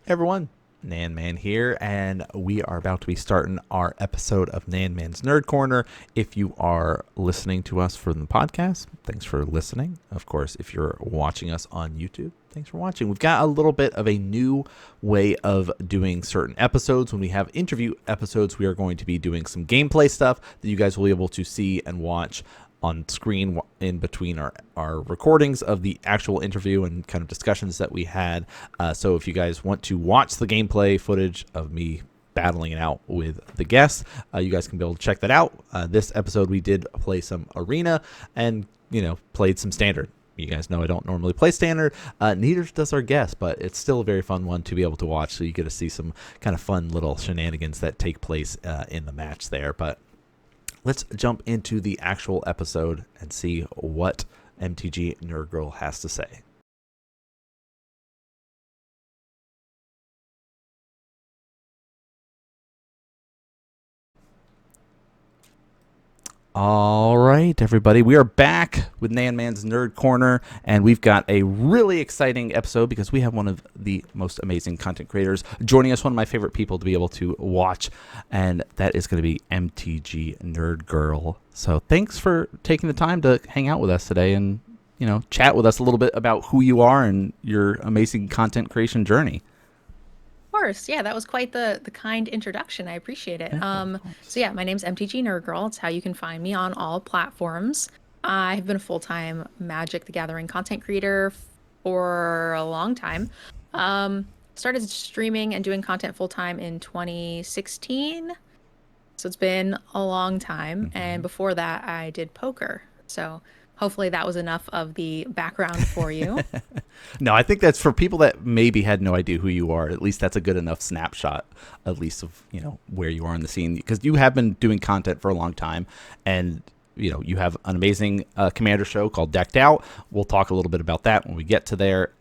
Everyone, NanMan here, and we are about to be starting our episode of NanMan's Nerd Corner. If you are listening to us from the podcast, thanks for listening. Of course, if you're watching us on YouTube, thanks for watching. We've got a little bit of a new way of doing certain episodes. When we have interview episodes, we are going to be doing some gameplay stuff that you guys will be able to see and watch on screen in between our recordings of the actual interview and kind of discussions that we had. So if you guys want to watch the gameplay footage of me battling it out with the guests, you guys can be able to check that out. This episode we did play some arena and, played some standard. You guys know I don't normally play standard, neither does our guest, but it's still a very fun one to be able to watch. So you get to see some kind of fun little shenanigans that take place in the match there. But let's jump into the actual episode and see what MTG NerdGirl has to say. All right, everybody, we are back with NanMan's Nerd Corner, and we've got a really exciting episode because we have one of the most amazing content creators joining us, one of my favorite people to be able to watch, and that is going to be MTG NerdGirl. So thanks for taking the time to hang out with us today and, chat with us a little bit about who you are and your amazing content creation journey. Of course, yeah, that was quite the kind introduction. I appreciate it. So yeah, my name's MTG NerdGirl. It's how you can find me on all platforms. I've been a full-time Magic the Gathering content creator for a long time. Started streaming and doing content full-time in 2016. So it's been a long time. And before that, I did poker. So hopefully that was enough of the background for you. No, I think that's for people that maybe had no idea who you are. At least that's a good enough snapshot, at least of where you are in the scene, because you have been doing content for a long time, and you have an amazing Commander show called Decked Out. We'll talk a little bit about that when we get to there.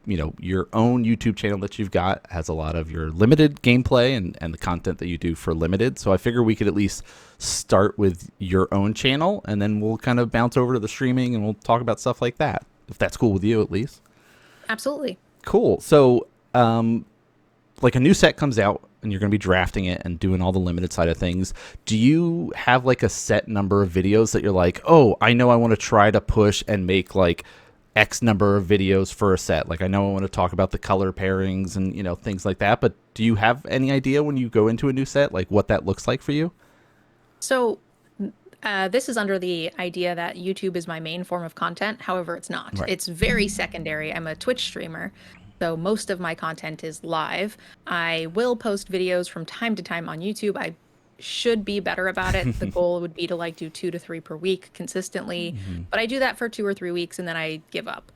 Your own YouTube channel that you've got has a lot of your limited gameplay and the content that you do for limited. So I figure we could at least start with your own channel, and then we'll kind of bounce over to the streaming and we'll talk about stuff like that, if that's cool with you at least. Absolutely. Cool. So, like a new set comes out and you're going to be drafting it and doing all the limited side of things. Do you have like a set number of videos that you're like, oh, I know I want to try to push and make like X number of videos for a set? Like I know I want to talk about the color pairings and, things like that. But do you have any idea when you go into a new set, like what that looks like for you? So this is under the idea that YouTube is my main form of content. However, it's not. Right. It's very secondary. I'm a Twitch streamer, so most of my content is live. I will post videos from time to time on YouTube. I should be better about it. The goal would be to like do 2 to 3 per week consistently, but I do that for 2 or 3 weeks and then I give up.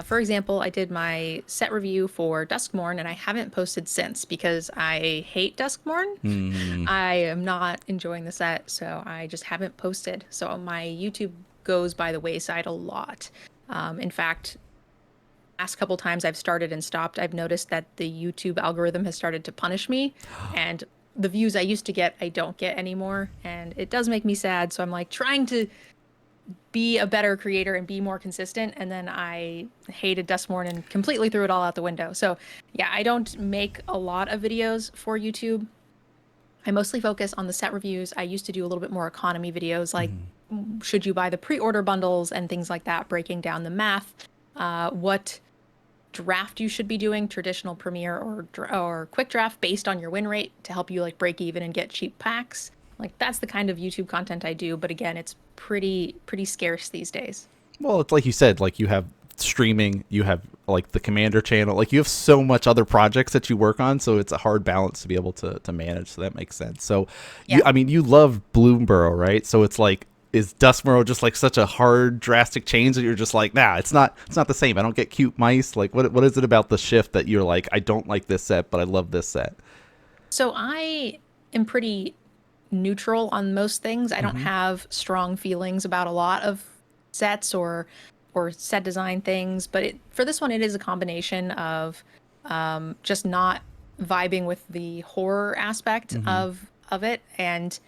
For example, I did my set review for Duskmorn and I haven't posted since because I hate Duskmorn. I am not enjoying the set, so I just haven't posted. So my YouTube goes by the wayside a lot. In fact, last couple times I've started and stopped, I've noticed that the YouTube algorithm has started to punish me, and the views I used to get, I don't get anymore, and it does make me sad. So I'm like trying to be a better creator and be more consistent, and then I hated Dustmorn and completely threw it all out the window. So yeah, I don't make a lot of videos for YouTube. I mostly focus on the set reviews. I used to do a little bit more economy videos, like should you buy the pre-order bundles and things like that, breaking down the math, what draft you should be doing, traditional premier or quick draft based on your win rate to help you like break even and get cheap packs. Like that's the kind of YouTube content I do, but again, it's pretty scarce these days. Well, it's like you said, like you have streaming, you have like the Commander channel, like you have so much other projects that you work on, so it's a hard balance to be able to manage. So that makes sense. So, Yeah. you love Bloomborough, right? So it's like, is Duskmorrow just like such a hard, drastic change that you're just like, nah, it's not the same. I don't get cute mice. Like, what is it about the shift that you're like, I don't like this set, but I love this set? So I am pretty neutral on most things. I don't have strong feelings about a lot of sets or set design things, but for this one it is a combination of just not vibing with the horror aspect of it, and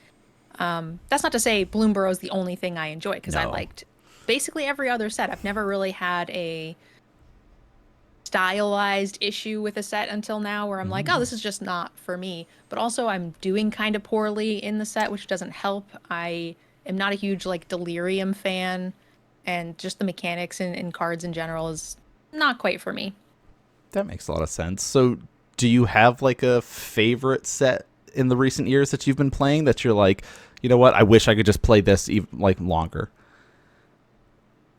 that's not to say Bloomborough is the only thing I enjoy, because I No. liked basically every other set. I've never really had a stylized issue with a set until now where I'm like, oh, this is just not for me. But also I'm doing kind of poorly in the set, which doesn't help. I am not a huge like Delirium fan, and just the mechanics in cards in general is not quite for me. That makes a lot of sense. So, do you have like a favorite set in the recent years that you've been playing that you're like, you know what, I wish I could just play this even like longer?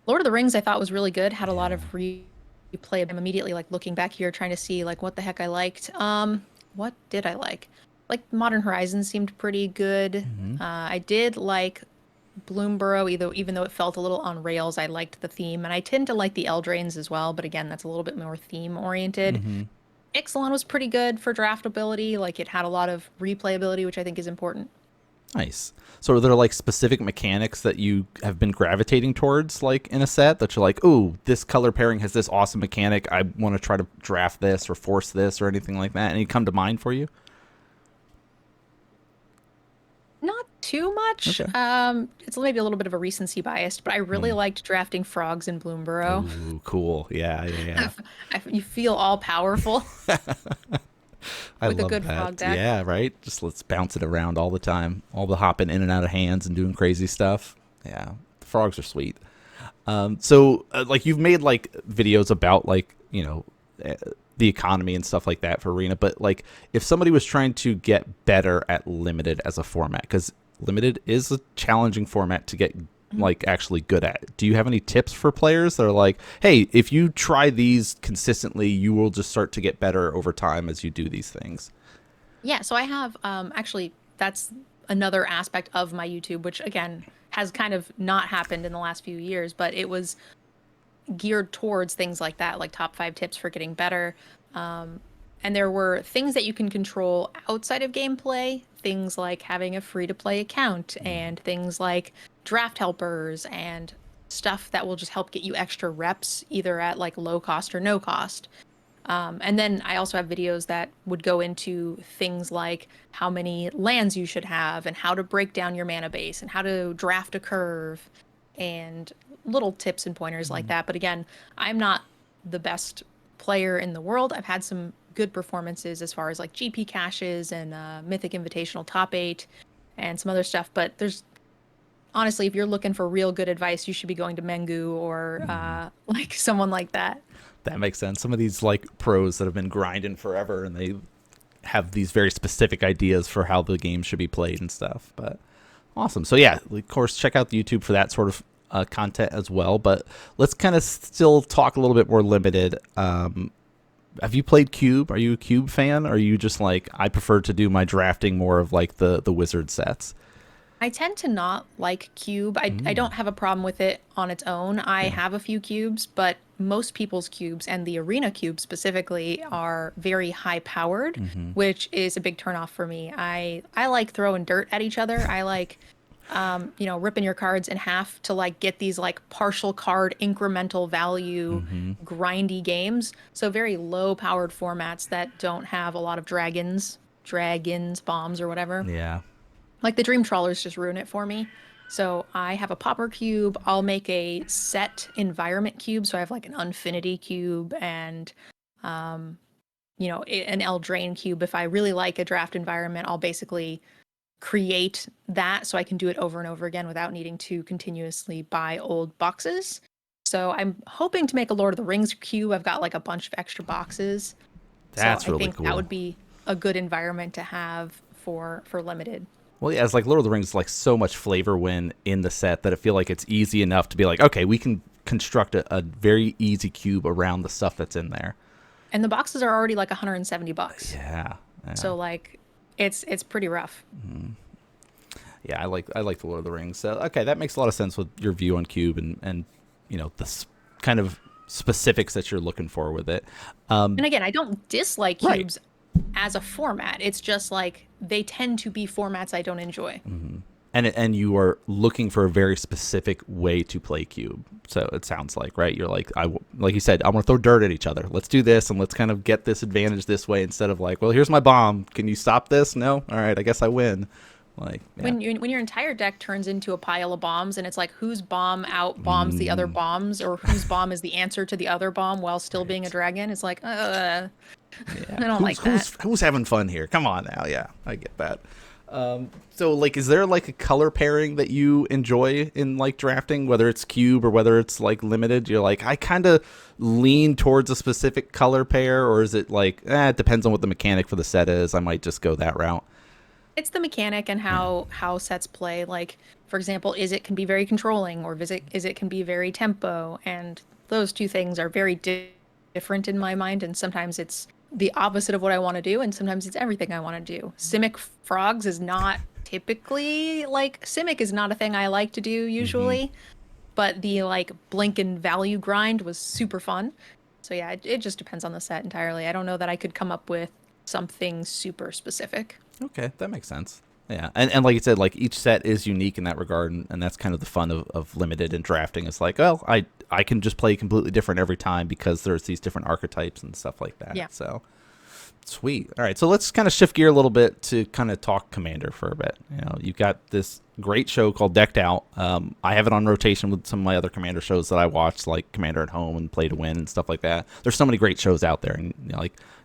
Lord of the Rings I thought was really good, had a lot of replay. I'm immediately like looking back here trying to see like what the heck I liked. What did I like? Like Modern Horizons seemed pretty good. I did like Bloomborough, even though it felt a little on rails. I liked the theme, and I tend to like the Eldraines as well, but again, that's a little bit more theme oriented. Ixalan was pretty good for draftability. Like it had a lot of replayability, which I think is important. Nice. So are there like specific mechanics that you have been gravitating towards like in a set that you're like, ooh, this color pairing has this awesome mechanic, I want to try to draft this or force this or anything like that? Any come to mind for you? Not too much. Okay. It's maybe a little bit of a recency bias, but I really liked drafting frogs in Bloomborough. Ooh, cool. Yeah. You feel all powerful I with a love good that. frog deck. Yeah, right? Just let's bounce it around all the time. All the hopping in and out of hands and doing crazy stuff. Yeah, the frogs are sweet. So, like, you've made, like, videos about, like, you know, the economy and stuff like that for Arena. But, like, if somebody was trying to get better at Limited as a format, because Limited is a challenging format to get like actually good at. Do you have any tips for players that are like, hey, if you try these consistently, you will just start to get better over time as you do these things? Yeah, so I have actually that's another aspect of my YouTube, which again has kind of not happened in the last few years, but it was geared towards things like that, like top 5 tips for getting better. And there were things that you can control outside of gameplay, things like having a free-to-play account and things like draft helpers and stuff that will just help get you extra reps, either at like low cost or no cost. And then I also have videos that would go into things like how many lands you should have and how to break down your mana base and how to draft a curve and little tips and pointers like that. But again, I'm not the best player in the world. I've had some good performances as far as like GP caches and Mythic Invitational top 8 and some other stuff. But there's honestly, if you're looking for real good advice, you should be going to Mengu or like someone like that. That makes sense. Some of these like pros that have been grinding forever and they have these very specific ideas for how the game should be played and stuff. But awesome. So yeah, of course, check out the YouTube for that sort of content as well. But let's kind of still talk a little bit more limited. Have you played Cube? Are you a Cube fan? Or are you just like, I prefer to do my drafting more of like the wizard sets? I tend to not like Cube. I don't have a problem with it on its own. I have a few cubes, but most people's cubes and the Arena cube specifically are very high powered, which is a big turnoff for me. I like throwing dirt at each other. I like ripping your cards in half to like get these like partial card incremental value grindy games. So very low powered formats that don't have a lot of dragons, bombs or whatever. Yeah. Like the Dream Trawlers just ruin it for me. So I have a Pauper cube. I'll make a set environment cube. So I have like an Unfinity cube and, an Eldraine cube. If I really like a draft environment, I'll basically create that so I can do it over and over again without needing to continuously buy old boxes. So I'm hoping to make a Lord of the Rings cube. I've got like a bunch of extra boxes. That's so I really think cool. that would be a good environment to have for Limited. Well, yeah, it's like Lord of the Rings is like so much flavor when in the set that I feel like it's easy enough to be like, okay, we can construct a very easy cube around the stuff that's in there. And the boxes are already like $170. Yeah. So like it's pretty rough. Yeah, I like the Lord of the Rings. So okay, that makes a lot of sense with your view on cube and the kind of specifics that you're looking for with it. And again, I don't dislike cubes as a format. It's just like they tend to be formats I don't enjoy. And you are looking for a very specific way to play cube. So it sounds like, right? You're like, like you said, I want to throw dirt at each other. Let's do this and let's kind of get this advantage this way instead of like, well, here's my bomb. Can you stop this? No? All right, I guess I win. Like, yeah. When your entire deck turns into a pile of bombs and it's like whose bomb out bombs the other Mm, bombs or whose bomb is the answer to the other bomb while still being a right. dragon, it's like, Yeah. I don't Who's like that. who's who's having fun here? Come on now. Yeah, I get that. So like, is there like a color pairing that you enjoy in like drafting, whether it's cube or whether it's like limited? You're like, I kind of lean towards a specific color pair, or is it like, it depends on what the mechanic for the set is. I might just go that route. It's the mechanic and Yeah. how sets play. Like, for example, is it can be very controlling or is it can be very tempo, and those two things are very different in my mind. And sometimes it's the opposite of what I want to do, and sometimes it's everything I want to do. Simic frogs is not typically like Simic is not a thing I like to do Mm-hmm. usually, but the like blink and value grind was super fun. So yeah, it just depends on the set entirely. I don't know that I could come up with something super specific. Okay, that makes sense. Yeah, and like you said, like each set is unique in that regard, and that's kind of the fun of limited and drafting. It's like, well, I can just play completely different every time because there's these different archetypes and stuff like that. Yeah. So sweet. All right, so let's kind of shift gear a little bit to kind of talk Commander for a bit. You know, you've got this great show called Decked Out. I have it on rotation with some of my other Commander shows that I watch, like Commander at Home and Play to Win and stuff like that. There's so many great shows out there, and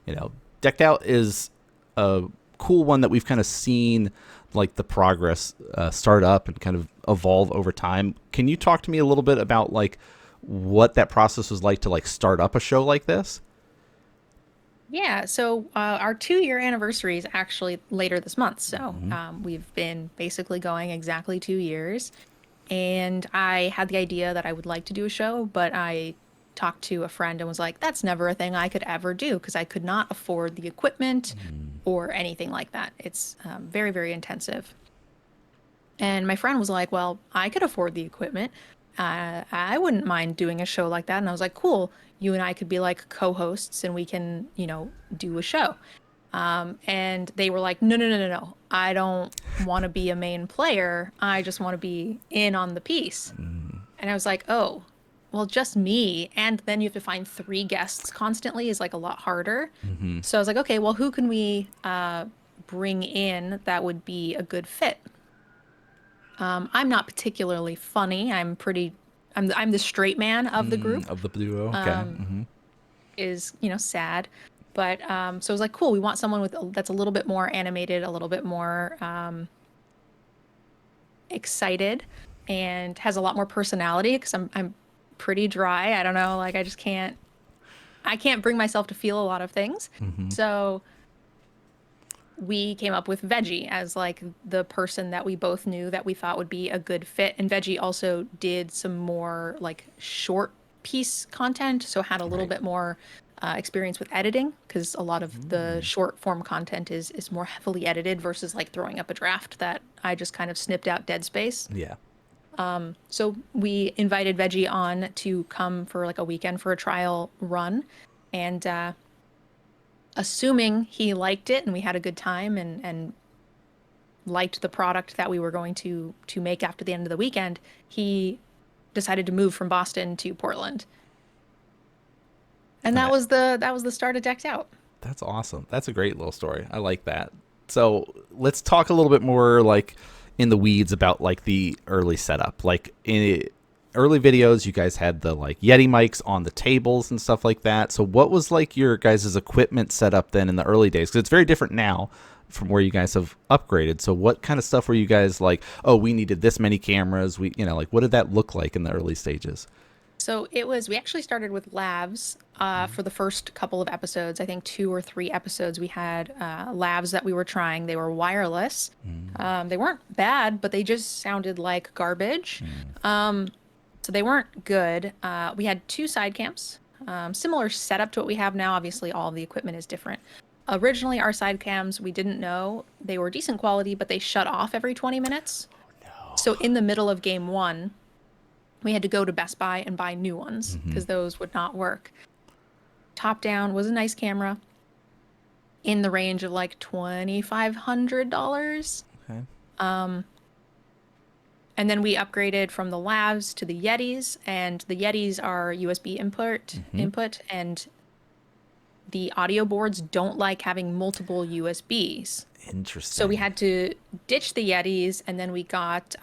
you know, Decked Out is a cool one that we've kind of seen like the progress start up and kind of evolve over time. Can you talk to me a little bit about like what that process was like to like start up a show like this? Yeah, so our 2 year anniversary is actually later this month. So Mm-hmm. we've been basically going exactly 2 years. And I had the idea that I would like to do a show, but I talked to a friend and was like, that's never a thing I could ever do because I could not afford the equipment or anything like that. It's very, very intensive. And my friend was like, well, I could afford the equipment. I wouldn't mind doing a show like that. And I was like, cool. You and I could be like co-hosts and we can, do a show. And they were like, no, no, no, no, no. I don't want to be a main player. I just want to be in on the piece. And I was like, oh, well, just me. And then you have to find three guests constantly is like a lot harder. Mm-hmm. So I was like, okay, well, who can we bring in that would be a good fit? I'm not particularly funny. I'm the straight man of the group. Of the duo. Okay. Um, Mm-hmm. is sad, but so I was like, cool. We want someone with that's a little bit more animated, a little bit more excited, and has a lot more personality because I'm pretty dry. I don't know, like I can't bring myself to feel a lot of things. Mm-hmm. So we came up with Veggie as like the person that we both knew that we thought would be a good fit. And Veggie also did some more like short piece content, so had a little Right. bit more experience with editing because a lot of the Mm. short form content is more heavily edited versus like throwing up a draft that I just kind of snipped out dead space. Yeah. So we invited Veggie on to come for like a weekend for a trial run, and assuming he liked it and we had a good time and liked the product that we were going to make after the end of the weekend, he decided to move from Boston to Portland. And And that was the start of Decked Out. that's awesome. That's a great little story. I like that. So let's talk a little bit more like in the weeds about like the early setup. Like in early videos, you guys had the like Yeti mics on the tables and stuff like that. So what was like your guys' equipment setup then in the early days? Because it's very different now from where you guys have upgraded. So what kind of stuff were you guys like, oh, we needed this many cameras. Like what did that look like in the early stages? So we actually started with lavs for the first couple of episodes. I think 2 or 3 episodes we had lavs that we were trying. They were wireless. They weren't bad, but they just sounded like garbage. So they weren't good. We had two side cams, similar setup to what we have now. Obviously, all of the equipment is different. Originally, our side cams, we didn't know they were decent quality, but they shut off every 20 minutes. So in the middle of game one, we had to go to Best Buy and buy new ones Mm-hmm. because those would not work. Top down was a nice camera in the range of like $2,500. Okay. And then we upgraded from the lavs to the Yetis, and the Yetis are USB input, Mm-hmm. and the audio boards don't like having multiple USBs. Interesting. So we had to ditch the Yetis, and then we got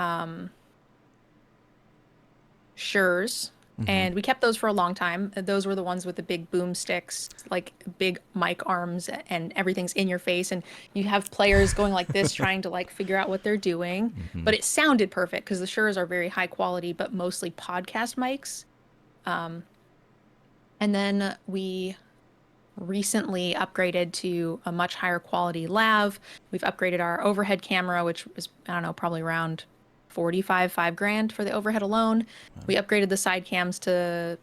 Sures, and we kept those for a long time. Those were the ones with the big boom sticks, like big mic arms, and everything's in your face, and you have players going like this, trying to like figure out what they're doing. But it sounded perfect because the Sures are very high quality, but mostly podcast mics. And then we recently upgraded to a much higher quality lav. We've upgraded our overhead camera, which was, I don't know, probably around 5 grand for the overhead alone. We upgraded the side cams to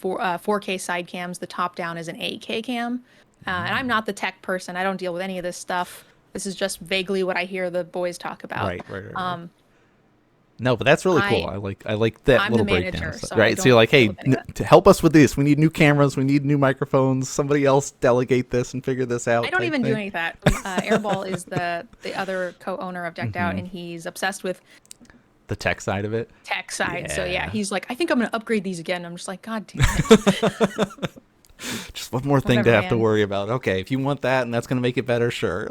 4K side cams. The top down is an 8K cam. And I'm not the tech person. I don't deal with any of this stuff. This is just vaguely what I hear the boys talk about. Right. No, but that's really cool. I like that I'm little the manager, breakdown. so Right. So you're like, hey, to help us with this, we need new cameras, we need new microphones. Somebody else delegate this and figure this out. I don't even do any of that. Airball is the other co-owner of Decked Out, and he's obsessed with the tech side of it. Tech side. Yeah. So yeah, he's like, I think I'm gonna upgrade these again. I'm just like, God damn it. Just one more thing Whatever, to have to man. worry about. Okay, if you want that and that's going to make it better, sure.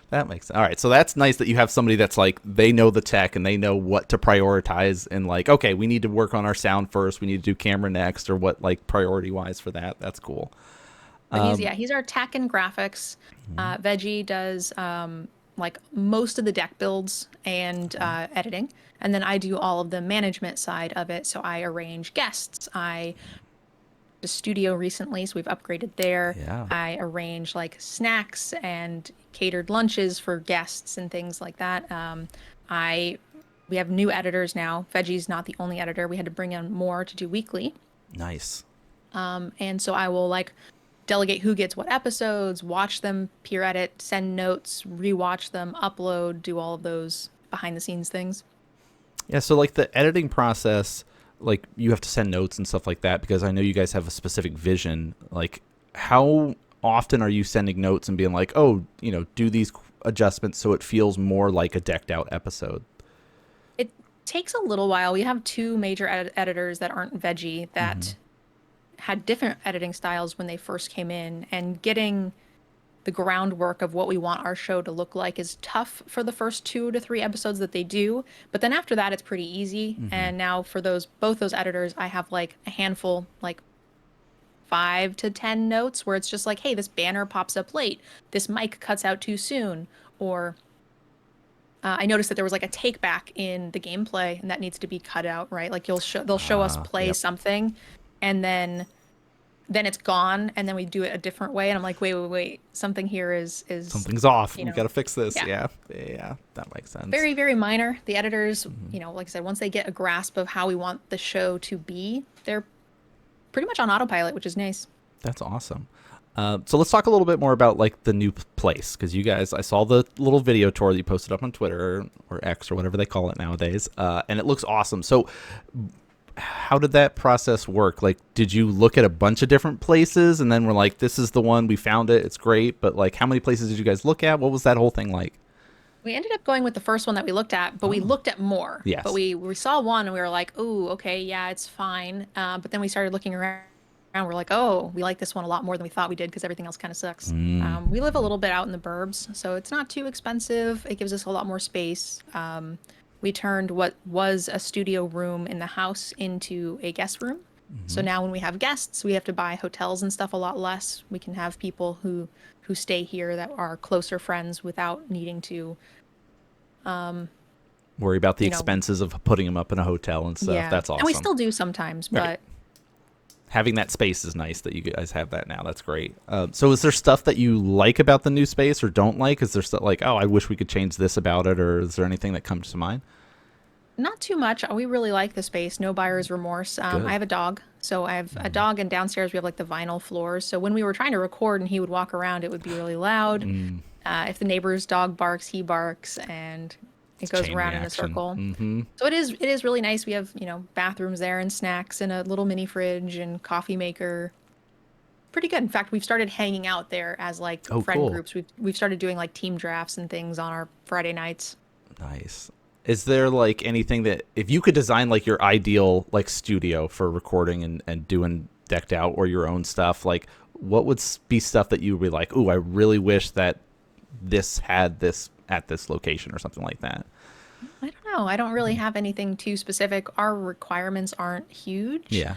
That makes sense. All right, so that's nice that you have somebody that's like, they know the tech and they know what to prioritize, and like, okay, we need to work on our sound first, we need to do camera next, or what, like, priority wise for that. That's cool. But he's our tech and graphics. Veggie does like most of the deck builds and editing, and then I do all of the management side of it. So I arrange guests. The studio recently, so we've upgraded there. Yeah. I arrange like snacks and catered lunches for guests and things like that. We have new editors now. Veggie's not the only editor. We had to bring in more to do weekly. Nice. And so I will like delegate who gets what episodes, watch them, peer edit, send notes, rewatch them, upload, do all of those behind the scenes things. Yeah, so like the editing process, like you have to send notes and stuff like that, because I know you guys have a specific vision. Like, how often are you sending notes and being like, oh, do these adjustments so it feels more like a Decked Out episode? It takes a little while. We have two major editors that aren't Veggie that had different editing styles when they first came in, and getting the groundwork of what we want our show to look like is tough for the first 2 to 3 episodes that they do, but then after that it's pretty easy. And now for both those editors, I have like a handful, like 5 to 10 notes where it's just like, hey, this banner pops up late, this mic cuts out too soon, or I noticed that there was like a take back in the gameplay and that needs to be cut out, right? Like they'll show us play something, and then it's gone, and then we do it a different way, and I'm like, wait, something here is Something's off. We've got to fix this. Yeah. Yeah, that makes sense. Very, very minor. The editors, like I said, once they get a grasp of how we want the show to be, they're pretty much on autopilot, which is nice. That's awesome. So let's talk a little bit more about like the new place, because you guys, I saw the little video tour that you posted up on Twitter or X or whatever they call it nowadays, and it looks awesome. So how did that process work? Like, did you look at a bunch of different places and then we're like, this is the one, we found it, it's great, but like, how many places did you guys look at? What was that whole thing like? We ended up going with the first one that we looked at, but we looked at more. Yes. But we saw one and we were like, oh, okay, yeah, it's fine. But then we started looking around. We're like, oh, we like this one a lot more than we thought we did because everything else kind of sucks. We live a little bit out in the burbs, so it's not too expensive. It gives us a lot more space. We turned what was a studio room in the house into a guest room. So now when we have guests, we have to buy hotels and stuff a lot less. We can have people who stay here that are closer friends without needing to worry about the expenses of putting them up in a hotel and stuff. Yeah. That's awesome. And we still do sometimes, Right. but having that space is nice that you guys have that now. That's great. So is there stuff that you like about the new space or don't like? Is there stuff like, oh, I wish we could change this about it? Or is there anything that comes to mind? not too much. We really like the space. No buyer's remorse. I have a dog. So I have a dog, and downstairs we have like the vinyl floors. So when we were trying to record and he would walk around, it would be really loud. If the neighbor's dog barks, he barks, and it goes chain around in a reaction. circle. So it is really nice. We have, bathrooms there and snacks and a little mini fridge and coffee maker. Pretty good. In fact, we've started hanging out there as like friend groups. We've started doing like team drafts and things on our Friday nights. Nice. Is there like anything that, if you could design like your ideal like studio for recording and doing decked out or your own stuff, like what would be stuff that you would be like, ooh, I really wish that this had this at this location or something like that? I don't know. I don't really have anything too specific. Our requirements aren't huge. Yeah.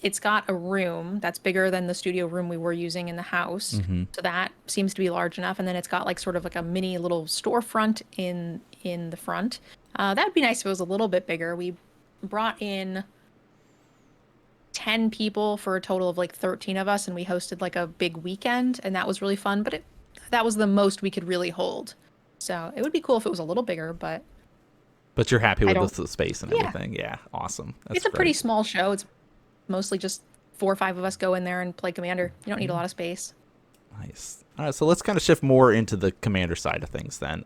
It's got a room that's bigger than the studio room we were using in the house. Mm-hmm. So that seems to be large enough. And then it's got like sort of like a mini little storefront in the front. That would be nice if it was a little bit bigger. We brought in 10 people for a total of like 13 of us, and we hosted like a big weekend, and that was really fun, but that was the most we could really hold. So it would be cool if it was a little bigger, but you're happy I with don't. the space and Yeah, everything. Yeah, awesome. That's it's a pretty great. small show. It's mostly just 4 or 5 of us go in there and play Commander. You don't need a lot of space. Nice. All right, so let's kind of shift more into the commander side of things then.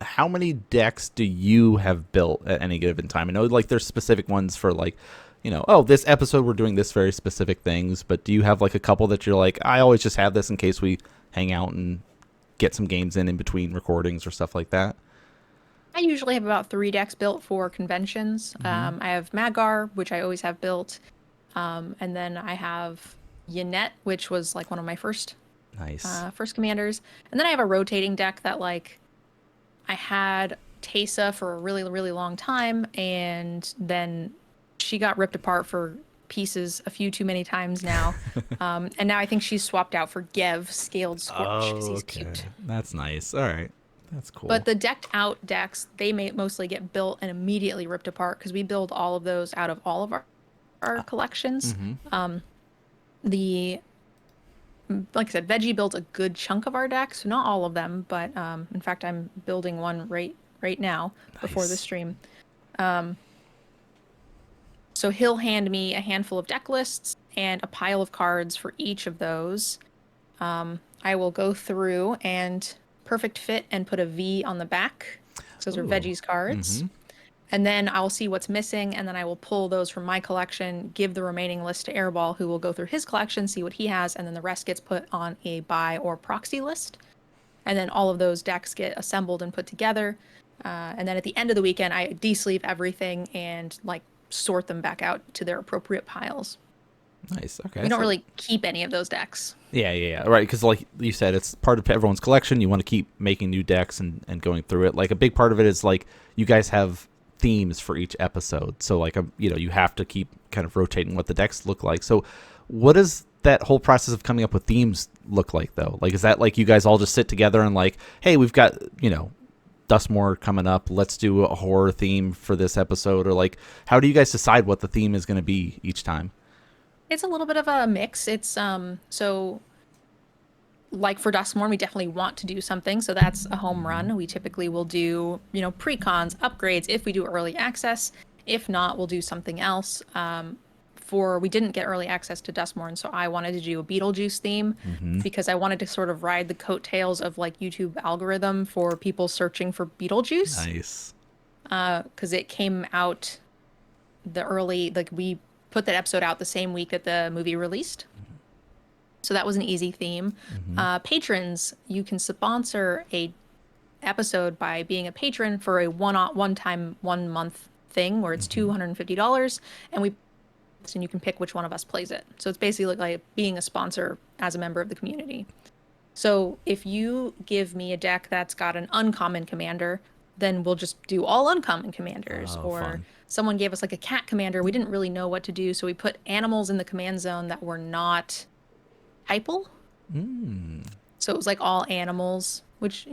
How many decks do you have built at any given time? I know like there's specific ones for like, oh, this episode we're doing this very specific things, but do you have like a couple that you're like, I always just have this in case we hang out and get some games in between recordings or stuff like that? I usually have about 3 decks built for conventions. I have Magar, which I always have built. And then I have Yannette, which was like one of my first Nice. first commanders. And then I have a rotating deck that like I had Teysa for a really, really long time, and then she got ripped apart for pieces a few too many times now. And now I think she's swapped out for Gev, Scaled Scorch, because he's cute. That's nice. All right. That's cool. But the decked out decks, they may mostly get built and immediately ripped apart because we build all of those out of all of our collections. The Like I said, Veggie built a good chunk of our decks, not all of them, but in fact, I'm building one right now before the Nice. stream. So he'll hand me a handful of deck lists and a pile of cards for each of those. I will go through and perfect fit and put a V on the back. So those are Ooh. Veggie's cards. And then I'll see what's missing, and then I will pull those from my collection, give the remaining list to Airball, who will go through his collection, see what he has, and then the rest gets put on a buy or proxy list. And then all of those decks get assembled and put together. And then at the end of the weekend, I de-sleeve everything and like sort them back out to their appropriate piles. Nice. Okay. We don't so- really keep any of those decks. Yeah. Right, because like you said, it's part of everyone's collection. You want to keep making new decks and going through it. Like a big part of it is like you guys have themes for each episode. So like, you have to keep kind of rotating what the decks look like. So what does that whole process of coming up with themes look like though? Like, is that like you guys all just sit together and like, hey, we've got, Dustmore coming up. Let's do a horror theme for this episode. Or like, how do you guys decide what the theme is going to be each time? It's a little bit of a mix. It's so like for Dustmorn, we definitely want to do something, so that's a home run. We typically will do, pre-cons, upgrades if we do early access. If not, we'll do something else. We didn't get early access to Dustmorn, so I wanted to do a Beetlejuice theme because I wanted to sort of ride the coattails of like YouTube algorithm for people searching for Beetlejuice. Nice. Because it came out we put that episode out the same week that the movie released. So that was an easy theme. Patrons, you can sponsor a episode by being a patron for a one-time 1 month thing where it's $250, and you can pick which one of us plays it. So it's basically like being a sponsor as a member of the community. So if you give me a deck that's got an uncommon commander, then we'll just do all uncommon commanders. Or fun. someone gave us like a cat commander. We didn't really know what to do, so we put animals in the command zone that were not typal. So it was like all animals, which,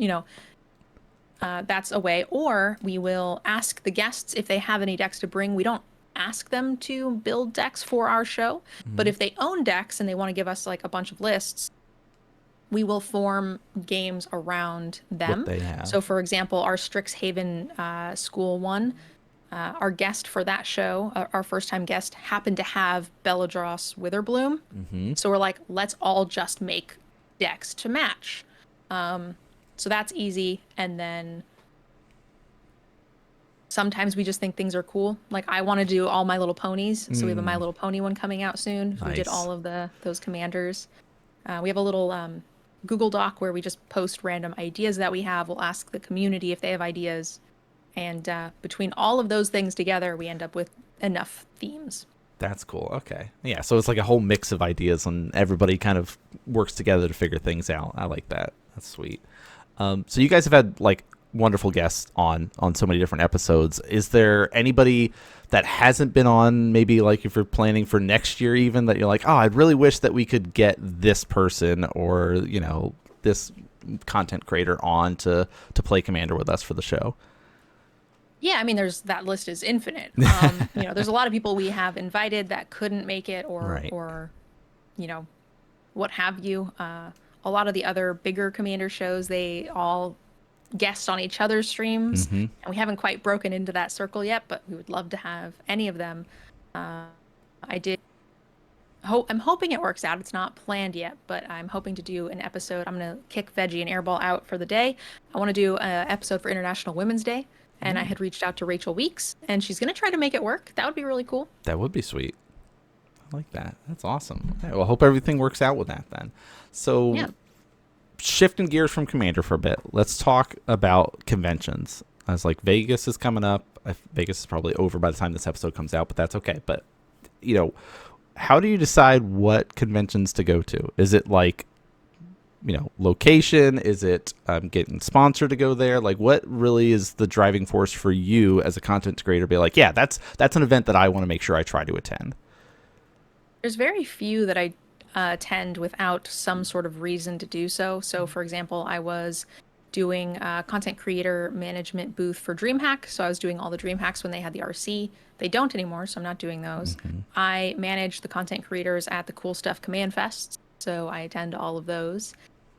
that's a way. Or we will ask the guests if they have any decks to bring. We don't ask them to build decks for our show, but if they own decks and they want to give us like a bunch of lists, we will form games around them. What they have. So for example, our Strixhaven school one, our guest for that show, our first time guest, happened to have Belladraus Witherbloom. So we're like, let's all just make decks to match. So that's easy. And then sometimes we just think things are cool. Like I want to do all My Little Ponies. So we have a My Little Pony one coming out soon. We did Nice. all of those commanders. We have a little Google Doc where we just post random ideas that we have. We'll ask the community if they have ideas. And between all of those things together, we end up with enough themes. That's cool. Okay. Yeah. So it's like a whole mix of ideas, and everybody kind of works together to figure things out. I like that. That's sweet. So you guys have had like wonderful guests on so many different episodes. Is there anybody that hasn't been on? Maybe like if you're planning for next year, even that you're like, oh, I'd really wish that we could get this person or this content creator on to play Commander with us for the show. Yeah, I mean, that list is infinite. There's a lot of people we have invited that couldn't make it, Right. or you know, what have you. A lot of the other bigger Commander shows, they all guest on each other's streams, Mm-hmm. and we haven't quite broken into that circle yet, but we would love to have any of them. I did hope I'm hoping it works out. It's not planned yet, but I'm hoping to do an episode. I'm gonna kick Veggie and Airball out for the day. I want to do an episode for International Women's Day, and I had reached out to Rachel Weeks, and she's gonna try to make it work. That would be really cool. That would be sweet. I like that. That's awesome. Okay, well, I hope everything works out with that then. So, Yeah. shifting gears from Commander for a bit, let's talk about conventions. I was like, Vegas is coming up. Vegas is probably over by the time this episode comes out, but that's okay. But, how do you decide what conventions to go to? Is it like, location? Is it getting sponsored to go there? Like, what really is the driving force for you as a content creator? Be like, yeah, that's an event that I want to make sure I try to attend. There's very few that I attend without some sort of reason to do so. So, for example, I was doing a content creator management booth for DreamHack. So I was doing all the DreamHacks when they had the RC. They don't anymore, so I'm not doing those. Mm-hmm. I manage the content creators at the Cool Stuff Command Fests, so I attend all of those.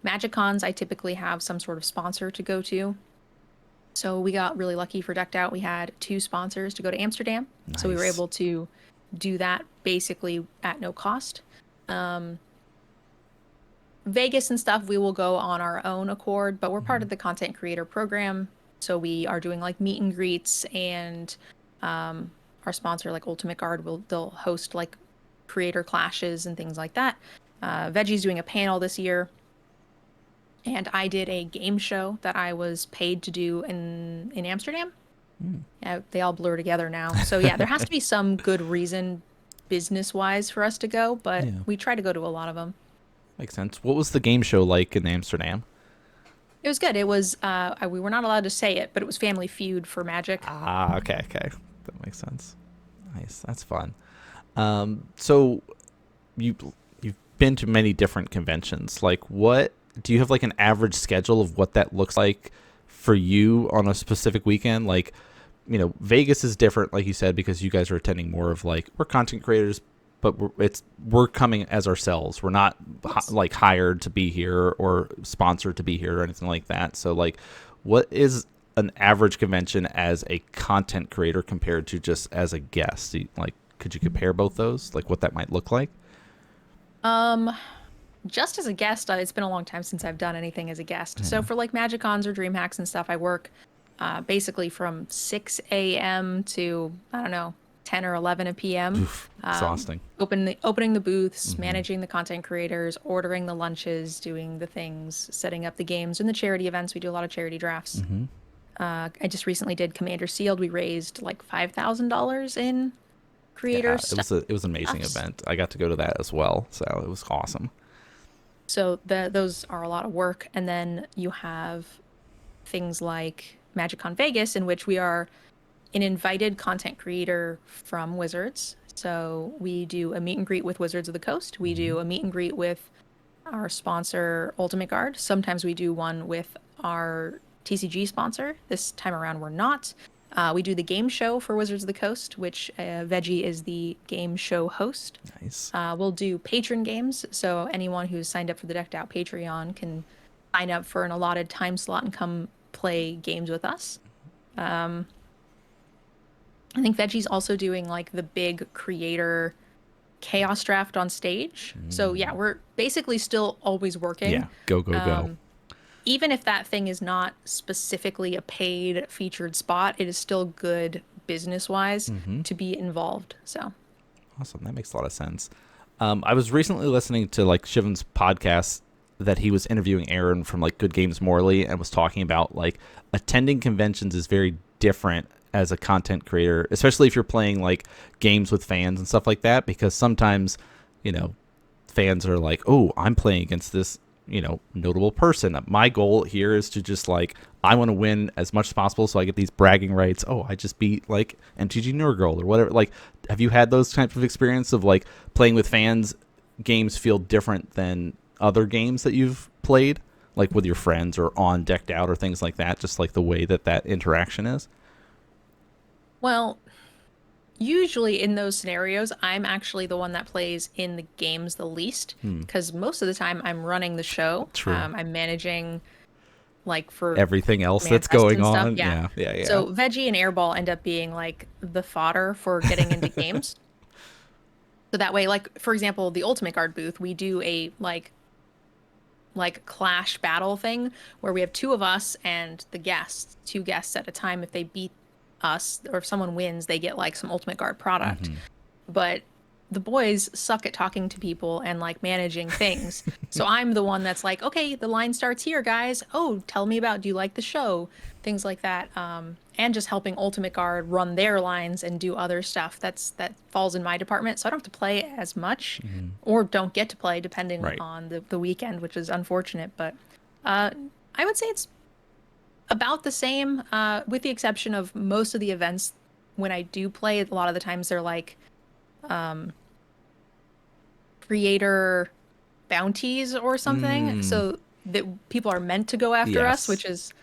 MagicCons, I typically have some sort of sponsor to go to. So we got really lucky for Decked Out. We had 2 sponsors to go to Amsterdam. Nice. So we were able to do that basically at no cost. Vegas and stuff, we will go on our own accord, but we're part of the content creator program. So we are doing like meet and greets, and our sponsor, like Ultimate Guard, they'll host like creator clashes and things like that. Veggie's doing a panel this year, and I did a game show that I was paid to do in Amsterdam. Yeah, they all blur together now. So yeah, there has to be some good reason business-wise for us to go, but we try to go to a lot of them. Makes sense. What was the game show like in Amsterdam? It was good. It was we were not allowed to say it, but it was Family Feud for Magic. Ah, okay. That makes sense. Nice. That's fun. So you've been to many different conventions. Like, what do you have like an average schedule of what that looks like for you on a specific weekend? Like, Vegas is different, like you said, because you guys are attending more of like, we're content creators, but we're coming as ourselves. We're not like hired to be here or sponsored to be here or anything like that. So like, what is an average convention as a content creator compared to just as a guest? Could you compare both those? Like what that might look like? Just as a guest, it's been a long time since I've done anything as a guest. So for like MagicCons or DreamHacks and stuff, I work basically from 6 a.m. to, I don't know, 10 or 11 p.m. Oof, exhausting. Opening the booths, managing the content creators, ordering the lunches, doing the things, setting up the games, and the charity events. We do a lot of charity drafts. I just recently did Commander Sealed. We raised like $5,000 in creator stuff. It was an amazing event. I got to go to that as well, so it was awesome. So those are a lot of work. And then you have things like MagicCon Vegas, in which we are an invited content creator from Wizards. So we do a meet and greet with Wizards of the Coast. We do a meet and greet with our sponsor, Ultimate Guard. Sometimes we do one with our TCG sponsor. This time around, we're not. We do the game show for Wizards of the Coast, which Veggie is the game show host. Nice. We'll do patron games. So anyone who's signed up for the Decked Out Patreon can sign up for an allotted time slot and come play games with us. I think Veggie's also doing like the big creator chaos draft on stage. So yeah, we're basically still always working. Yeah, go. Even if that thing is not specifically a paid featured spot, it is still good business-wise to be involved. So awesome. That makes a lot of sense. I was recently listening to like Shivan's podcast that he was interviewing Aaron from like Good Games Morley and was talking about like attending conventions is very different as a content creator, especially if you're playing like games with fans and stuff like that, because sometimes, you know, fans are like, oh, I'm playing against this, you know, notable person. My goal here is to just like, I want to win as much as possible so I get these bragging rights. Oh, I just beat like MTG NerdGirl or whatever. Like, have you had those types of experience of like playing with fans? Games feel different than other games that you've played, like with your friends or on Decked Out or things like that, just like the way that that interaction is? Well, usually in those scenarios, I'm actually the one that plays in the games the least because most of the time I'm running the show. True. I'm managing like for Everything else that's manifests going and stuff. on. Yeah. Yeah. So Veggie and Airball end up being like the fodder for getting into games. So that way, like for example, the Ultimate Guard booth, we do a like clash battle thing where we have two of us and the guests, two guests at a time. If they beat us or if someone wins, they get like some Ultimate Guard product. But the boys suck at talking to people and like managing things. So I'm the one that's like, okay, the line starts here, guys. Oh, tell me about, do you like the show? Things like that. And just helping Ultimate Guard run their lines and do other stuff. That falls in my department. So I don't have to play as much or don't get to play depending Right. on the weekend, which is unfortunate. But I would say it's about the same, with the exception of most of the events when I do play, a lot of the times they're like creator bounties or something. So that people are meant to go after us, Yes. which is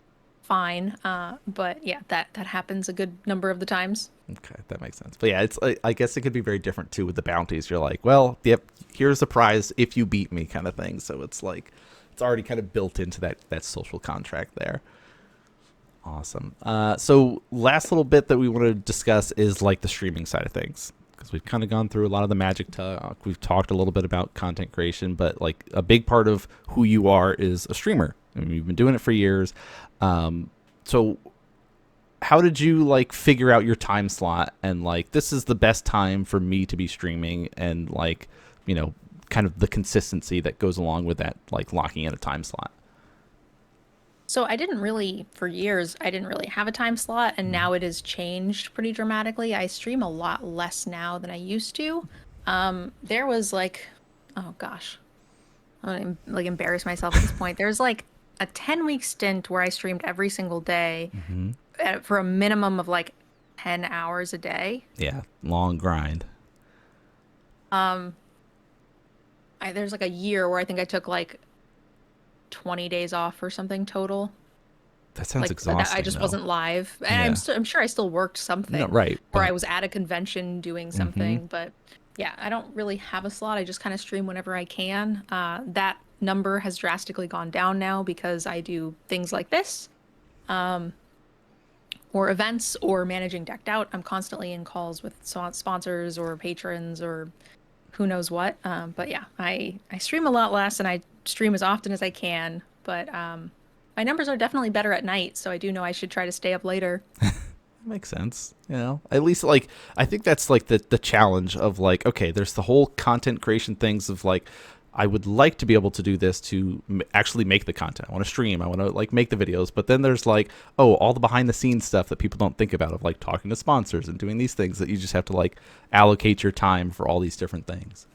fine. But yeah, that happens a good number of the times. Okay, that makes sense. But yeah, it's I guess it could be very different too with the bounties. You're like, well, yep, here's a prize if you beat me, kind of thing. So it's like it's already kind of built into that social contract there. Awesome. So last little bit that we want to discuss is like the streaming side of things, because we've kind of gone through a lot of the magic talk. We've talked a little bit about content creation, but like a big part of who you are is a streamer. I mean, you've been doing it for years. So how did you like figure out your time slot and like, this is the best time for me to be streaming, and like, you know, kind of the consistency that goes along with that, like locking in a time slot? So for years, I didn't really have a time slot, and now it has changed pretty dramatically. I stream a lot less now than I used to. There was like, oh gosh, I'm like embarrass myself at this point. There's like a 10-week stint where I streamed every single day for a minimum of like 10 hours a day. Yeah, long grind. There's like a year where I think I took like 20 days off or something total. That sounds Like exhausting. I just though. wasn't live, and Yeah. I'm sure I still worked something. No, right. Or But I was at a convention doing something. But yeah, I don't really have a slot. I just kind of stream whenever I can. That number has drastically gone down now because I do things like this, or events, or managing Decked Out. I'm constantly in calls with sponsors or patrons or who knows what. But yeah, I stream a lot less, and I stream as often as I can. But my numbers are definitely better at night, so I do know I should try to stay up later. makes sense. You know, at least like I think that's like the challenge of like, okay, there's the whole content creation things of like, I would like to be able to do this to actually make the content. I want to stream. I want to like make the videos. But then there's like, oh, all the behind the scenes stuff that people don't think about, of like talking to sponsors and doing these things that you just have to like allocate your time for all these different things.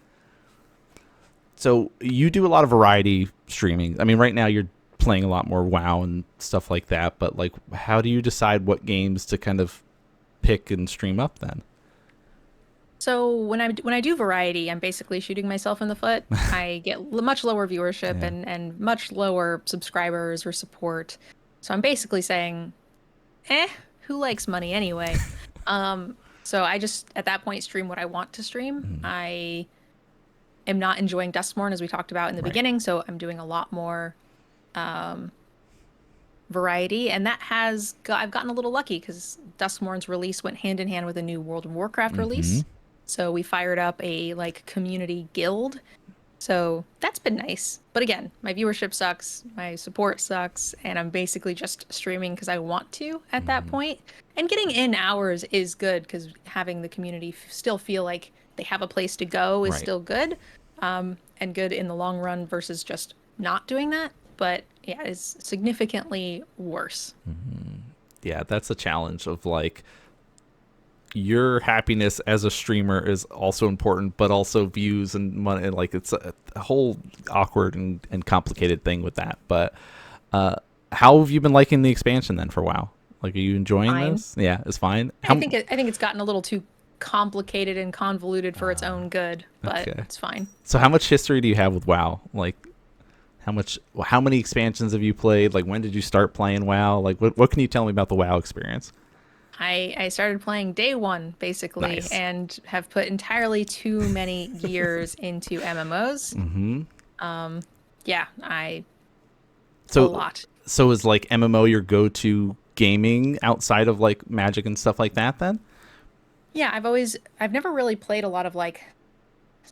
So you do a lot of variety streaming. I mean, right now you're playing a lot more WoW and stuff like that. But like, how do you decide what games to kind of pick and stream up then? So when I do variety, I'm basically shooting myself in the foot. I get much lower viewership Yeah. and much lower subscribers or support. So I'm basically saying, who likes money anyway? So I just at that point stream what I want to stream. I am not enjoying Duskmorn as we talked about in the Right. beginning, so I'm doing a lot more variety, and I've gotten a little lucky because Duskmorn's release went hand in hand with a new World of Warcraft release. So we fired up a like community guild. So that's been nice. But again, my viewership sucks, my support sucks, and I'm basically just streaming because I want to at that point. And getting in hours is good because having the community still feel like they have a place to go is Right. still good, and good in the long run versus just not doing that. But yeah, it's significantly worse. Yeah, that's a challenge of like your happiness as a streamer is also important, but also views and money. And like it's a whole awkward and complicated thing with that. But how have you been liking the expansion then for WoW? Like, are you enjoying Fine. this? Yeah, it's fine. I think it's gotten a little too complicated and convoluted for its own good, but Okay. it's fine. So how much history do you have with WoW? Like, how many expansions have you played? Like, when did you start playing WoW? Like, what can you tell me about the WoW experience? I started playing day one basically Nice. and have put entirely too many years into MMOs. Mm-hmm. Yeah, I a So, lot. so is like MMO your go-to gaming outside of like Magic and stuff like that? Then. Yeah, I've never really played a lot of like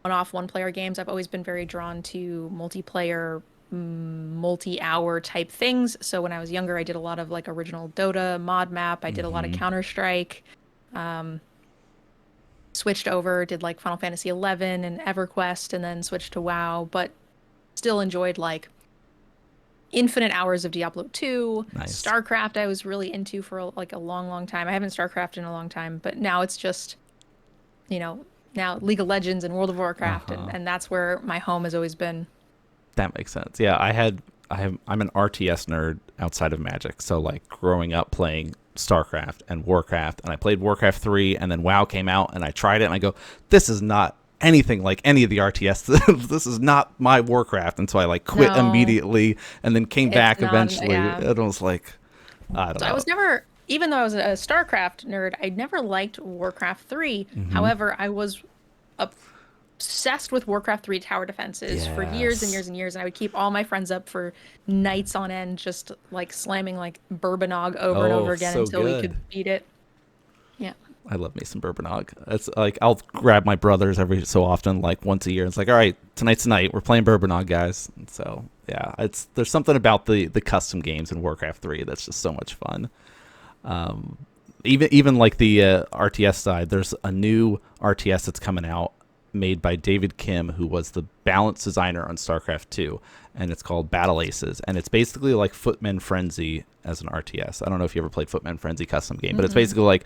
one-off one-player games. I've always been very drawn to multiplayer, multi-hour type things. So when I was younger, I did a lot of like original Dota, mod map. I did a lot of Mm-hmm. Counter-Strike. Switched over, did like Final Fantasy 11 and EverQuest, and then switched to WoW. But still enjoyed like infinite hours of Diablo 2, Nice. StarCraft. I was really into for like a long, long time. I haven't StarCraft in a long time, but now it's just you know, now League of Legends and World of Uh Warcraft, huh. and that's where my home has always been. That makes sense. Yeah, I'm an RTS nerd outside of Magic. So like growing up playing StarCraft and Warcraft, and I played Warcraft 3, and then WoW came out, and I tried it, and I go, this is not anything like any of the RTS. This is not my Warcraft, and so I like quit No, immediately, and then came it's back not. eventually. Yeah. And I was like, I don't So I know. was never, even though I was a StarCraft nerd, I never liked Warcraft 3. Hmm. However, I was obsessed with Warcraft 3 tower defenses for years and Yes. years and years, and I would keep all my friends up for nights on end, just like slamming like Bourbonog over and Oh, over again so until we could good. beat it. Yeah. I love me some Bourbonog. It's like I'll grab my brothers every so often, like once a year. It's like, all right, tonight's the night. We're playing Bourbonog, guys. And so yeah, it's there's something about the custom games in Warcraft 3 that's just so much fun. Um, even like the RTS side, there's a new RTS that's coming out made by David Kim, who was the balance designer on StarCraft 2, and it's called Battle Aces, and it's basically like Footman Frenzy as an RTS. I don't know if you ever played Footman Frenzy custom game, but it's Mm-mm. basically like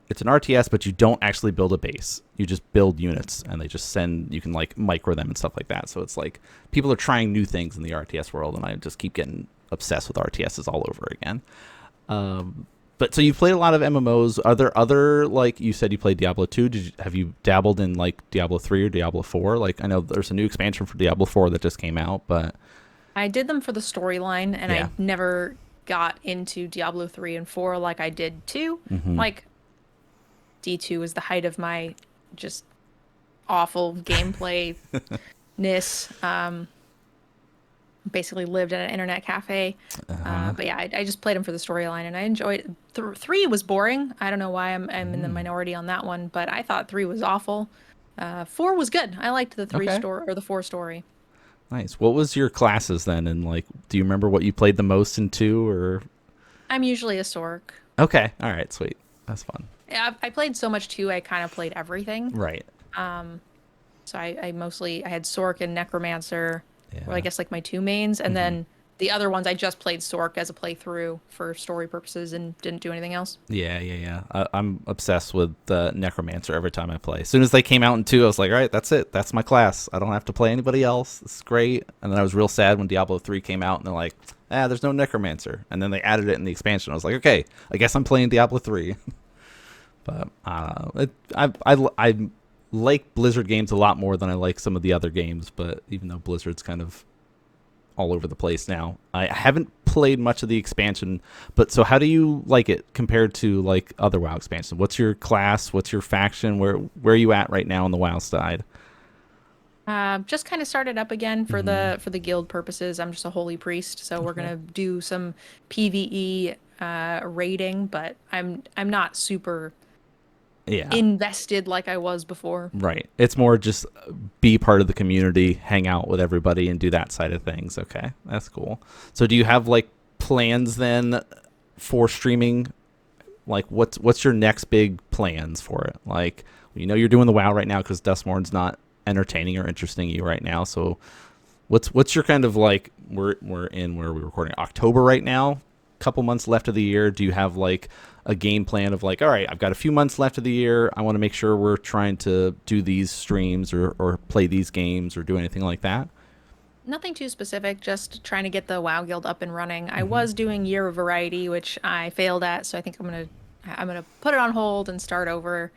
it's an RTS, but you don't actually build a base. You just build units, and they just send. You can like micro them and stuff like that. So it's like people are trying new things in the RTS world, and I just keep getting obsessed with RTSs all over again. But so you've played a lot of MMOs. Are there other like you said you played Diablo 2? Have you dabbled in like Diablo 3 or Diablo 4? Like I know there's a new expansion for Diablo 4 that just came out, but I did them for the storyline, and yeah. I never got into Diablo 3 and 4 like I did 2. Hmm. Like D2 was the height of my just awful gameplay ness. Basically lived at an internet cafe. Uh-huh. But yeah, I just played them for the storyline, and I enjoyed. 3 was boring. I don't know why I'm in the Mm. minority on that one, but I thought 3 was awful. 4 was good. I liked the 3 Okay. story or the 4 story. Nice. What was your classes then? And like, do you remember what you played the most in 2 or? I'm usually a Sork. Okay. All right. Sweet. That's fun. Yeah, I played so much too. I kind of played everything. Right. So I mostly I had Sork and Necromancer, or I Yeah. guess like my two mains, and Hmm. then the other ones I just played Sork as a playthrough for story purposes and didn't do anything else. Yeah. Yeah. Yeah. I'm obsessed with Necromancer every time I play. As soon as they came out in 2, I was like, all right, that's it. That's my class. I don't have to play anybody else. This is great. And then I was real sad when Diablo 3 came out, and they're like, there's no Necromancer. And then they added it in the expansion. I was like, okay, I guess I'm playing Diablo 3. But I like Blizzard games a lot more than I like some of the other games. But even though Blizzard's kind of all over the place now, I haven't played much of the expansion. But so, how do you like it compared to like other WoW expansions? What's your class? What's your faction? Where are you at right now on the WoW side? Just kind of started up again for Hmm. the guild purposes. I'm just a holy priest, so we're gonna do some PvE raiding, but I'm not super Yeah. invested like I was before. Right. It's more just be part of the community, hang out with everybody, and do that side of things. Okay, that's cool. So, do you have like plans then for streaming? Like, what's your next big plans for it? Like, you know, you're doing the WoW right now because Dustmourn's not entertaining or interesting you right now. So, what's your kind of like? We're in where we're recording October right now. couple months left of the year, do you have like a game plan of like, all right, I've got a few months left of the year. I want to make sure we're trying to do these streams or play these games or do anything like that? Nothing too specific, just trying to get the WoW Guild up and running. I Mm-hmm. was doing Year of Variety, which I failed at, so I think I'm gonna put it on hold and start over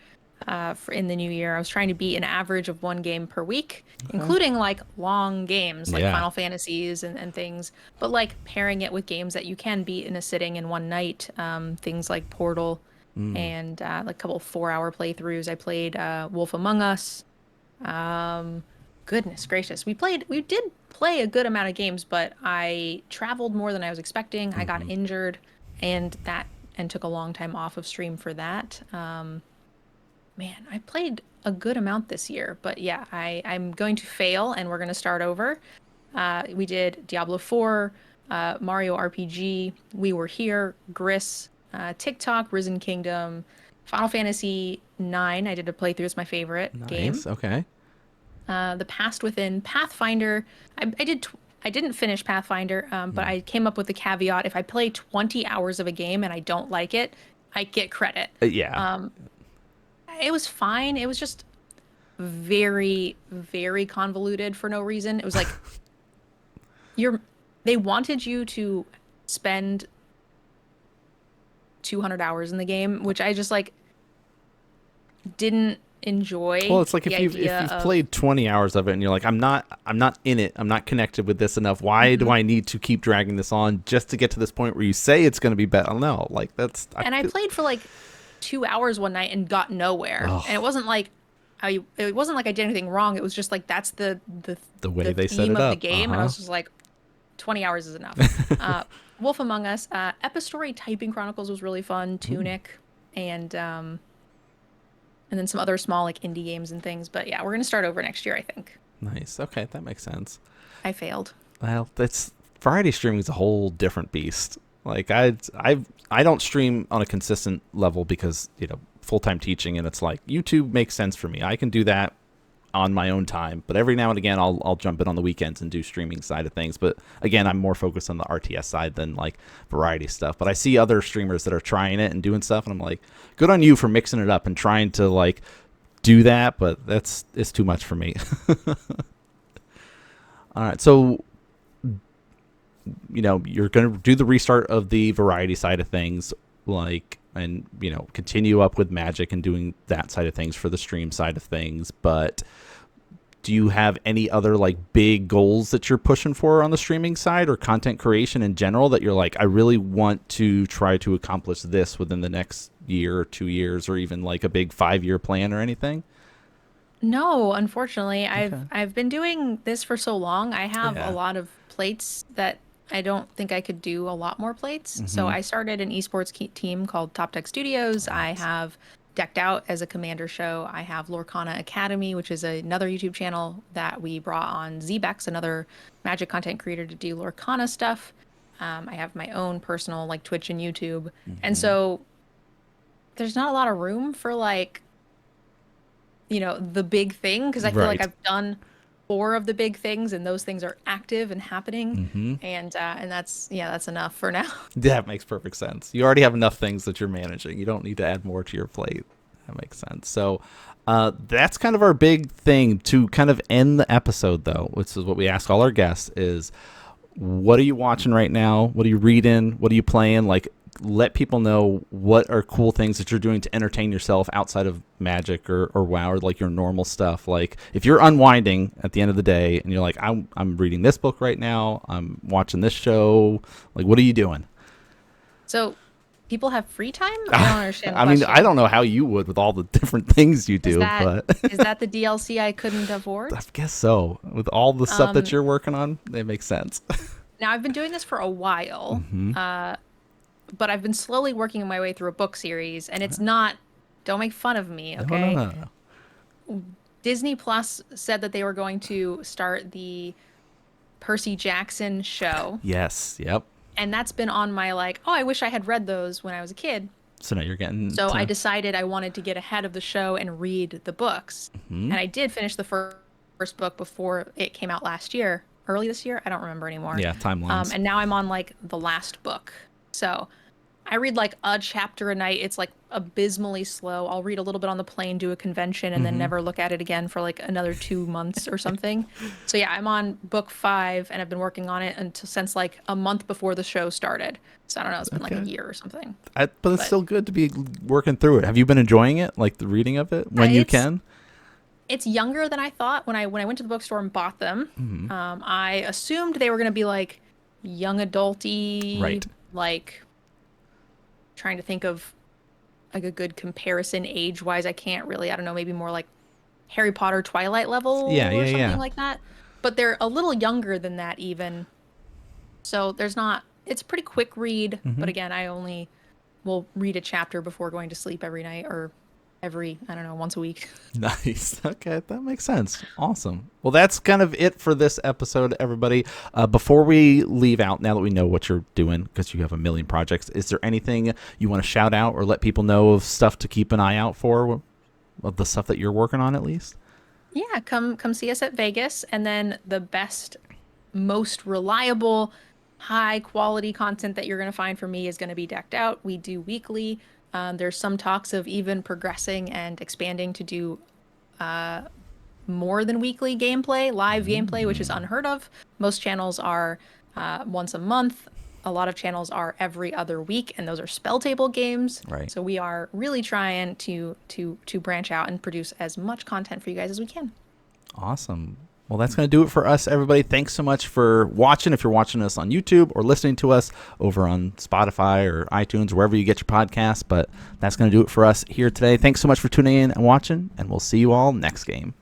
for in the new year. I was trying to beat an average of one game per week, Okay. including like long games like Yeah. Final Fantasies and things, but like pairing it with games that you can beat in a sitting in one night. Things like Portal Mm. and like a couple 4-hour playthroughs. I played Wolf Among Us. Um, Goodness gracious, we did play a good amount of games, but I traveled more than I was expecting. I got Mm-hmm. injured, and took a long time off of stream for that. Man, I played a good amount this year, but yeah, I'm going to fail, and we're going to start over. We did Diablo 4, Mario RPG, We Were Here, Gris, TikTok, Risen Kingdom, Final Fantasy 9. I did a playthrough. It's my favorite game. Nice. Okay. The Past Within, Pathfinder. I didn't finish Pathfinder, but Mm. I came up with the caveat: if I play 20 hours of a game and I don't like it, I get credit. Yeah. Um, it was fine. It was just very, very convoluted for no reason. It was like you're they wanted you to spend 200 hours in the game, which I just like didn't Well, enjoy it's like the if idea you've of. played 20 hours of it and you're like, I'm not in it. I'm not connected with this enough. Why do Mhm. I need to keep dragging this on just to get to this point where you say it's going to be better? I don't know. Like that's And I played for like 2 hours one night and got nowhere. And it oh, wasn't like it wasn't like I did anything wrong. It was just like that's the way the they set theme it of the up. game, and I Uh-huh. was just like, 20 hours is enough. Wolf Among Us, Epistory Typing Chronicles was really fun. Mm, Tunic, and then some other small like indie games and things. But yeah, we're gonna start over next year. I think nice. Okay, that makes sense. I failed. Well, that's variety streaming is a whole different beast. Like I don't stream on a consistent level because, full-time teaching, and it's like YouTube makes sense for me. I can do that on my own time, but every now and again I'll jump in on the weekends and do streaming side of things. But again, I'm more focused on the RTS side than like variety stuff. But I see other streamers that are trying it and doing stuff, and I'm like, good on you for mixing it up and trying to like do that, but it's too much for me. All right, so you're going to do the restart of the variety side of things, like, and continue up with magic and doing that side of things for the stream side of things. But do you have any other like big goals that you're pushing for on the streaming side or content creation in general that you're like, I really want to try to accomplish this within the next year or 2 years, or even like a big 5-year plan or anything? No, unfortunately, Okay. I've been doing this for so long. I have a Yeah. lot of plates that I don't think I could do a lot more plates. So Mm-hmm. I started an esports team called Top Tech Studios. I Nice. have Decked Out as a commander show. I have Lorcana Academy, which is another YouTube channel that we brought on Zbex, another Magic content creator, to do Lorcana stuff. I have my own personal like Twitch and YouTube, and Mm-hmm. so there's not a lot of room for like the big thing, because I feel like Right. I've done four of the big things and those things are active and happening, Mm-hmm. and that's, yeah, that's enough for now. That makes perfect sense. You already have enough things that you're managing. You don't need to add more to your plate. That makes sense. So that's kind of our big thing to kind of end the episode, though, which is what we ask all our guests is, what are you watching right now? What are you reading? What are you playing? Like, let people know what are cool things that you're doing to entertain yourself outside of Magic or WoW, or like your normal stuff. Like, if you're unwinding at the end of the day and you're like, I'm reading this book right now, I'm watching this show, like, what are you doing? So people have free time? I don't understand the I mean, I question. don't know how you would with all the different things you Is do, that but is that the DLC I couldn't afford? I guess so. With all the stuff that Um, you're working on, it makes sense. Now I've been doing this for a while, Hmm. but I've been slowly working my way through a book series, and it's not. Don't make fun of me, No, no, okay? no, no. Disney Plus said that they were going to start the Percy Jackson show, Yes. Yep. and that's been on my like, oh, I wish I had read those when I was a kid. So now you're getting So I to. decided I wanted to get ahead of the show and read the books. Hmm. And I did finish the first book before it came out last year, early this year. I don't remember anymore. Yeah. Timelines. And now I'm on like the last book. So I read like a chapter a night. It's like abysmally slow. I'll read a little bit on the plane, do a convention, and then never look at it again for like another 2 months or something. So yeah, I'm on book 5 and I've been working on it until since like a month before the show started. So I don't know, it's been like a Okay. year or something. But it's But still good to be working through it. Have you been enjoying it, like the reading of it when you can? it's younger than I thought when I went to the bookstore and bought them. I assumed they were gonna be like young adulty, Right. like trying to think of like a good comparison age-wise. I can't really, I don't know, maybe more like Harry Potter Twilight level Yeah, or yeah, something yeah. like that. But they're a little younger than that even. So there's not, it's a pretty quick read, but again, I only will read a chapter before going to sleep every night or every, I don't know, once a week. Nice. Okay, that makes sense. Awesome. Well, that's kind of it for this episode, everybody. Before we leave out, now that we know what you're doing, because you have a million projects, is there anything you want to shout out or let people know of stuff to keep an eye out for, of the stuff that you're working on at least? Yeah, come see us at Vegas, and then the best, most reliable, high quality content that you're going to find from me is going to be Decked Out. We do weekly. There's some talks of even progressing and expanding to do more than weekly gameplay, live gameplay, which is unheard of. Most channels are once a month. A lot of channels are every other week, and those are spell table games. Right. So we are really trying to branch out and produce as much content for you guys as we can. Awesome. Well, that's going to do it for us, everybody. Thanks so much for watching. If you're watching us on YouTube or listening to us over on Spotify or iTunes, wherever you get your podcasts. But that's going to do it for us here today. Thanks so much for tuning in and watching, and we'll see you all next game.